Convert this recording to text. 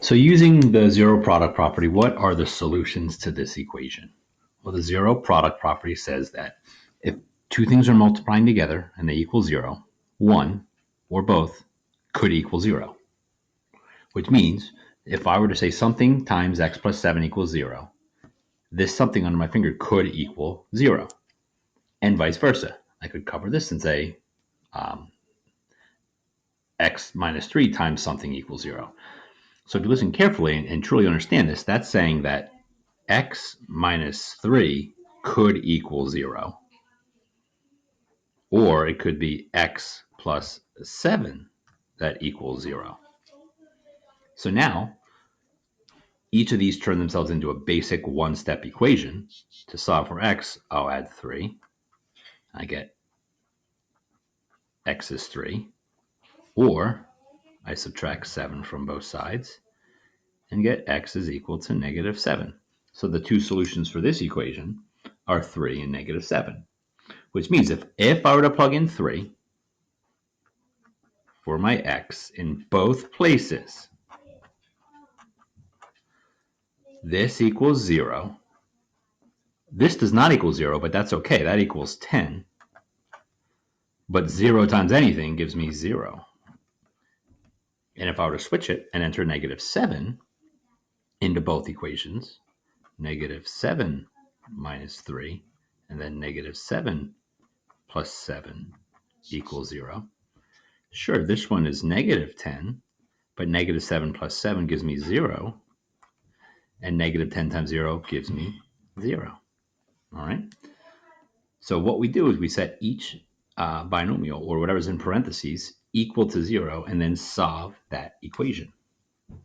So using the zero product property, what are the solutions to this equation? Well, the zero product property says that if two things are multiplying together and they equal zero, one or both could equal zero, which means if I were to say something times x plus 7 equals zero, this something under my finger could equal zero, and vice versa. I could cover this and say um, x minus 3 times something equals zero. So if you listen carefully and truly understand this, that's saying that x minus 3 could equal 0, or it could be x plus 7 that equals 0. So now, each of these turn themselves into a basic one-step equation. To solve for x, I'll add 3. I get x is 3. Or I subtract 7 from both sides and get x is equal to negative 7. So the two solutions for this equation are 3 and negative 7. Which means if I were to plug in 3 for my x in both places, this equals 0. This does not equal 0, but that's okay. That equals 10. But 0 times anything gives me 0. And if I were to switch it and enter negative 7 into both equations, negative 7 minus 3, and then negative 7 plus 7 equals 0. Sure, this one is negative 10, but negative 7 plus 7 gives me 0. And negative 10 times 0 gives me 0. All right. So what we do is we set each binomial, or whatever's in parentheses, equal to 0, and then solve that equation.